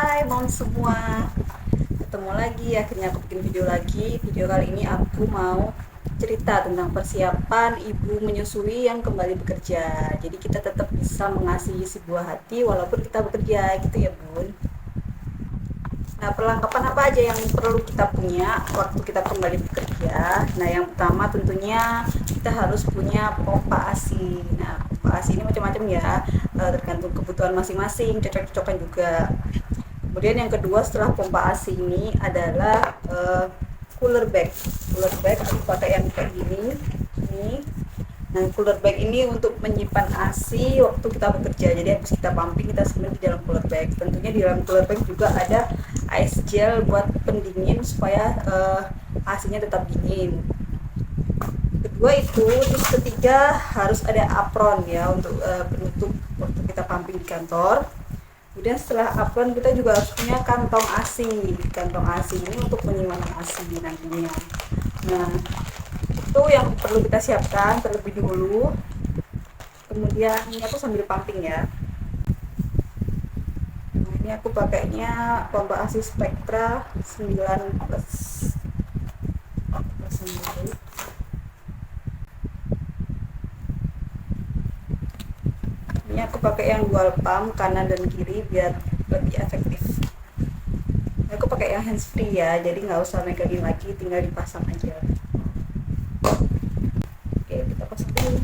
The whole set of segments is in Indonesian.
Hai mom semua, ketemu lagi. Akhirnya aku bikin video lagi. Video kali ini aku mau cerita tentang persiapan ibu menyusui yang kembali bekerja. Jadi kita tetap bisa mengasihi si buah hati walaupun kita bekerja, gitu ya bun. Nah, perlengkapan apa aja yang perlu kita punya waktu kita kembali bekerja? Nah, yang pertama tentunya kita harus punya pompa ASI. Nah, pompa ASI ini macam-macam ya, tergantung kebutuhan masing-masing, cocok-cocokan juga. Kemudian yang kedua setelah pompa ASI ini adalah cooler bag. Cooler bag aku pakai yang kayak gini. Ini. Nah, cooler bag ini untuk menyimpan ASI waktu kita bekerja. Jadi habis kita pumping kita simpan di dalam cooler bag. Tentunya di dalam cooler bag juga ada ice gel buat pendingin supaya ASI-nya tetap dingin. Kedua itu, terus ketiga harus ada apron ya untuk penutup waktu kita pumping di kantor. Kemudian setelah apron kita juga harus punya kantong ASI. Kantong ASI ini untuk penyimpanan ASI nantinya. Nah, itu yang perlu kita siapkan terlebih dahulu. Kemudian ini aku sambil pumping ya. Nah, ini aku pakainya pompa ASI Spectra 9 plus. Ini aku pakai yang dual pump kanan dan kiri biar lebih efektif. Aku pakai yang hands free ya, jadi nggak usah megangin lagi, tinggal dipasang aja. Oke, kita pasang dulu.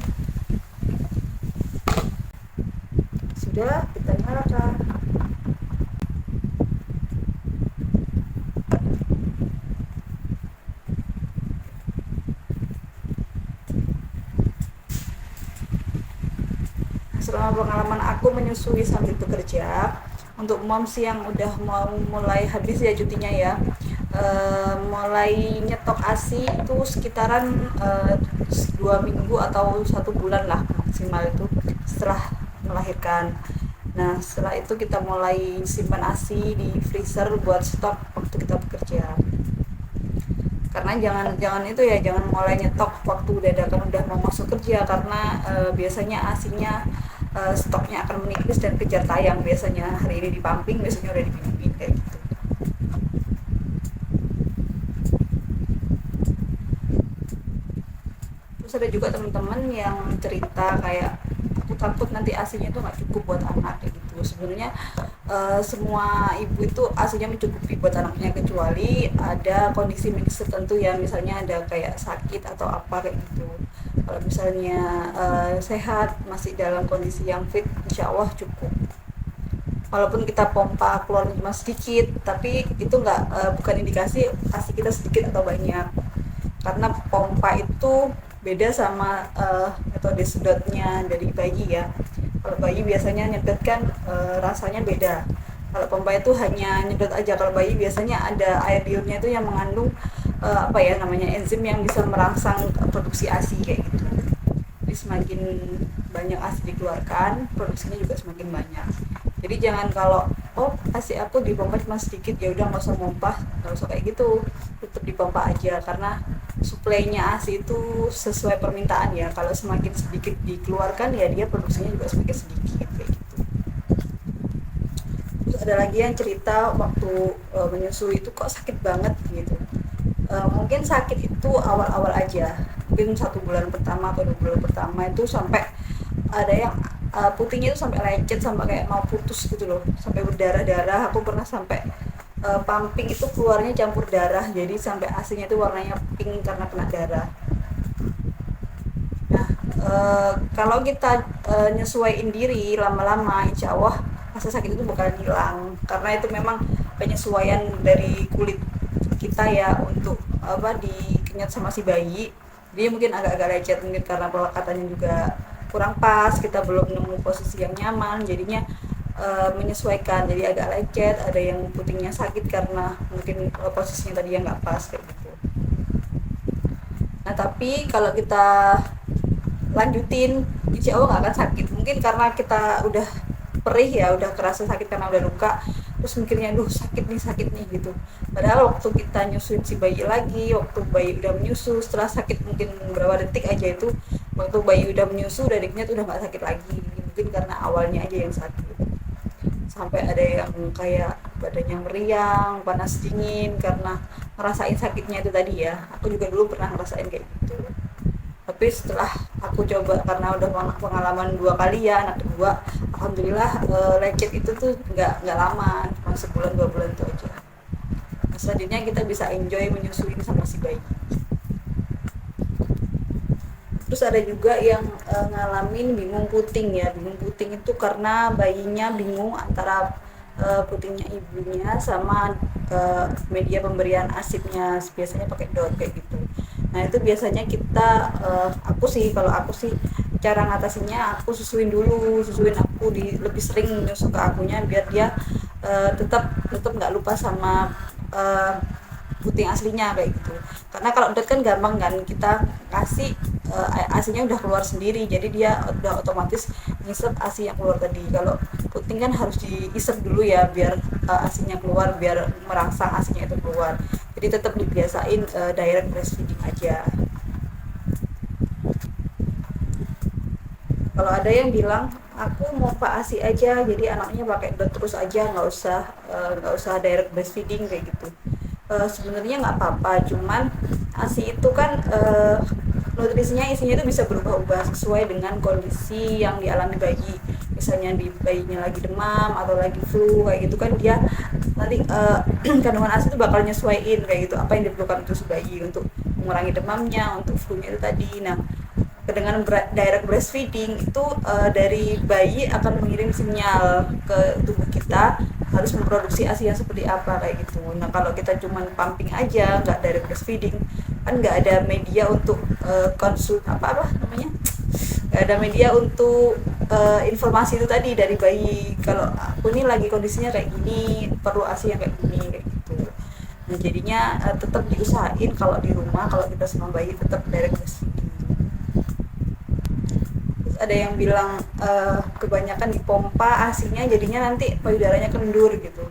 Sudah, kita nyalakan. Selama pengalaman aku menyusui sambil bekerja, untuk moms yang udah mau mulai habis ya cutinya ya, mulai nyetok ASI itu sekitaran 2 minggu atau 1 bulan lah maksimal itu setelah melahirkan. Nah, setelah itu kita mulai simpan ASI di freezer buat stok waktu kita bekerja. Karena jangan itu ya, jangan mulai nyetok waktu udah mau masuk kerja, karena biasanya ASI-nya stoknya akan menipis dan kejar tayang. Biasanya hari ini di pumping, besoknya udah dipindahin kayak gitu. Terus ada juga teman-teman yang cerita kayak aku takut nanti ASI-nya itu nggak cukup buat anak kayak gitu. Sebenarnya semua ibu itu ASI-nya mencukupi buat anaknya, kecuali ada kondisi medis tertentu ya, misalnya ada kayak sakit atau apa kayak gitu. Kalau misalnya sehat, masih dalam kondisi yang fit, insya Allah cukup. Walaupun kita pompa keluar cuma sedikit, tapi itu bukan indikasi ASI kita sedikit atau banyak. Karena pompa itu beda sama metode sedotnya dari bayi ya. Kalau bayi biasanya nyedot kan rasanya beda. Kalau pompa itu hanya nyedot aja. Kalau bayi biasanya ada air liurnya itu yang mengandung namanya enzim yang bisa merangsang produksi ASI kayak gitu. Jadi semakin banyak ASI dikeluarkan, produksinya juga semakin banyak. Jadi jangan kalau ASI aku dipompa cuma sedikit, ya udah nggak usah pompa, nggak usah kayak gitu, tetap dipompa aja, karena suplainya ASI itu sesuai permintaan ya. Kalau semakin sedikit dikeluarkan ya dia produksinya juga semakin sedikit kayak gitu. Terus ada lagi yang cerita waktu menyusui itu kok sakit banget gitu. Mungkin sakit itu awal-awal aja, mungkin 1 bulan pertama atau 2 bulan pertama itu sampai ada yang putihnya itu sampai lecet, sampai kayak mau putus gitu loh, sampai berdarah-darah. Aku pernah sampai pumping itu keluarnya campur darah, jadi sampai ASI-nya itu warnanya pink karena kena darah. Nah, kalau kita nyesuaiin diri lama-lama, insya Allah rasa sakit itu bakalan hilang, karena itu memang penyesuaian dari kulit kita ya untuk dikenyot sama si bayi. Dia mungkin agak-agak lecet, mungkin karena pelekatannya juga kurang pas, kita belum nemu posisi yang nyaman, jadinya menyesuaikan, jadi agak lecet. Ada yang putingnya sakit karena mungkin posisinya tadi yang nggak pas kayak gitu. Nah, tapi kalau kita lanjutin, insya Allah nggak akan sakit. Mungkin karena kita udah perih ya, udah kerasa sakit karena udah luka, terus mikirnya sakit nih gitu. Padahal waktu kita nyusuin si bayi lagi, waktu bayi udah menyusu, setelah sakit mungkin beberapa detik aja, itu waktu bayi udah menyusu, udah dikenyot, udah nggak sakit lagi. Mungkin karena awalnya aja yang sakit. Sampai ada yang kayak badannya meriang, panas dingin karena ngerasain sakitnya itu tadi ya. Aku juga dulu pernah ngerasain kayak gitu. Tapi setelah aku coba karena udah pengalaman 2 kali ya, anak kedua, alhamdulillah lecet itu tuh nggak lama, cuma sebulan 2 bulan itu aja. Nah, selanjutnya kita bisa enjoy menyusuin sama si bayi. Terus ada juga yang ngalamin bingung puting ya. Bingung puting itu karena bayinya bingung antara putingnya ibunya sama media pemberian asibnya, biasanya pakai dot kayak gitu. Nah itu biasanya kita kalau aku sih cara ngatasinnya, aku susuin aku lebih sering nyusu ke akunya biar dia tetap nggak lupa sama puting aslinya kayak gitu. Karena kalau dot kan gampang kan, kita kasih asinya udah keluar sendiri, jadi dia udah otomatis ngisep asi yang keluar tadi. Kalau puting kan harus diisep dulu ya biar asinya keluar, biar merangsang asinya itu keluar. Jadi tetap dibiasain direct breastfeeding aja. Kalau ada yang bilang aku mau pak asi aja, jadi anaknya pakai dot terus aja, nggak usah direct breastfeeding kayak gitu. Sebenarnya nggak apa-apa, cuman asi itu kan nutrisinya, isinya itu bisa berubah-ubah sesuai dengan kondisi yang dialami bayi. Misalnya di bayinya lagi demam atau lagi flu kayak gitu kan, dia nanti kandungan asi itu bakal nyesuaiin kayak gitu apa yang diperlukan untuk si bayi, untuk mengurangi demamnya, untuk flu-nya itu tadi. Nah dengan direct breastfeeding itu dari bayi akan mengirim sinyal ke tubuh kita harus memproduksi asi yang seperti apa kayak gitu. Nah kalau kita cuman pumping aja, nggak direct breastfeeding, kan nggak ada media untuk nggak ada media untuk informasi itu tadi dari bayi, kalau aku ini lagi kondisinya kayak gini, perlu asi yang kayak gini kayak gitu. Nah jadinya tetap diusahain kalau di rumah, kalau kita sama bayi tetap direct breastfeeding. Ada yang bilang kebanyakan dipompa asinya jadinya nanti payudaranya kendur gitu.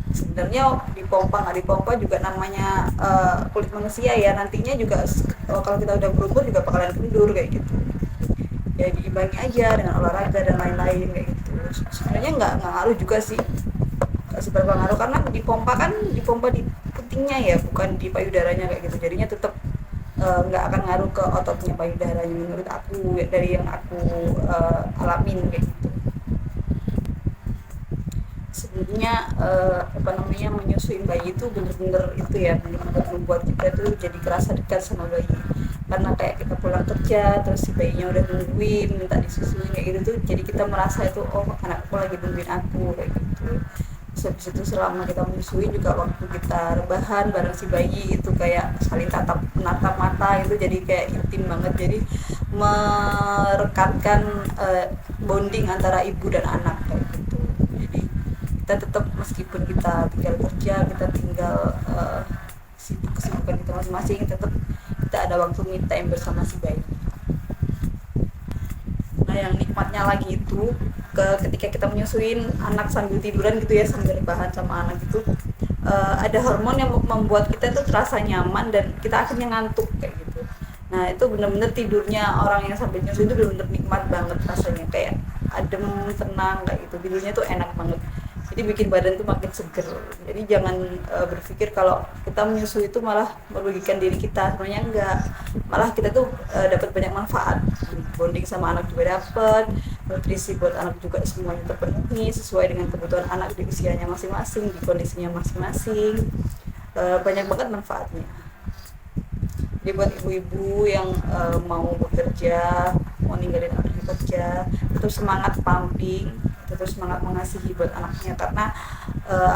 Sebenarnya dipompa nggak dipompa juga namanya kulit manusia ya, nantinya juga kalau kita udah berumur juga bakalan kendur kayak gitu. Ya diimbangi aja dengan olahraga dan lain-lain kayak gitu. Sebenarnya nggak ngaruh juga sih, nggak seberapa ngaruh, karena dipompa di putingnya ya, bukan di payudaranya kayak gitu. Jadinya tetap nggak akan ngaruh ke ototnya payudaranya menurut aku, dari yang aku alamin kayak gitu. Sebenarnya menyusuin bayi itu bener-bener itu ya, bener-bener membuat kita tuh jadi kerasa dekat sama bayi, karena kayak kita pulang kerja terus si bayinya udah nungguin minta disusuin kayak gitu tuh, jadi kita merasa itu oh anakku lagi nungguin aku kayak gitu. Habis itu selama kita menyusui juga, waktu kita rebahan bareng si bayi itu kayak saling menatap mata itu, jadi kayak intim banget, jadi merekatkan bonding antara ibu dan anak kayak gitu. Jadi kita tetap, meskipun kita tinggal kerja, kita tinggal sibuk kesibukan kita masing-masing, tetap kita ada waktu me time bersama si bayi. Nah yang nikmatnya lagi itu ketika kita menyusuin anak sambil tiduran gitu ya, sambil rebahan sama anak gitu, ada hormon yang membuat kita tuh terasa nyaman dan kita akhirnya ngantuk kayak gitu. Nah itu benar-benar tidurnya orang yang sambil nyusuin itu benar-benar nikmat banget rasanya, kayak adem, tenang kayak gitu, tidurnya tuh enak banget, jadi bikin badan tuh makin seger. Jadi jangan berpikir kalau kita menyusui itu malah merugikan diri kita, sebenarnya enggak, malah kita tuh dapat banyak manfaat, bonding sama anak juga dapat, nutrisi buat anak juga semuanya terpenuhi sesuai dengan kebutuhan anak di usianya masing-masing, di kondisinya masing-masing. Banyak banget manfaatnya. Jadi buat ibu-ibu yang mau bekerja, mau ninggalin anak kerja, tetap semangat pumping, terus semangat mengasihi buat anaknya, karena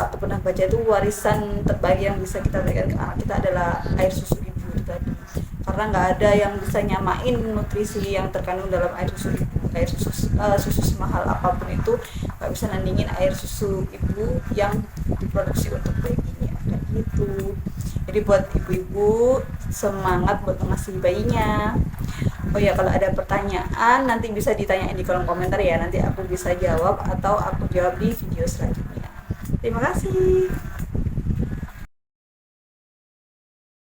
aku pernah baca itu warisan terbaik yang bisa kita berikan ke anak kita adalah air susu ibu itu tadi, karena nggak ada yang bisa nyamain nutrisi yang terkandung dalam air susu ibu. Air susu semahal apapun itu nggak bisa nandingin air susu ibu yang diproduksi untuk bayinya kayak gitu. Jadi buat ibu-ibu semangat buat mengasihi bayinya. Oh ya, kalau ada pertanyaan nanti bisa ditanyain di kolom komentar ya, nanti aku bisa jawab atau aku jawab di video selanjutnya. Terima kasih.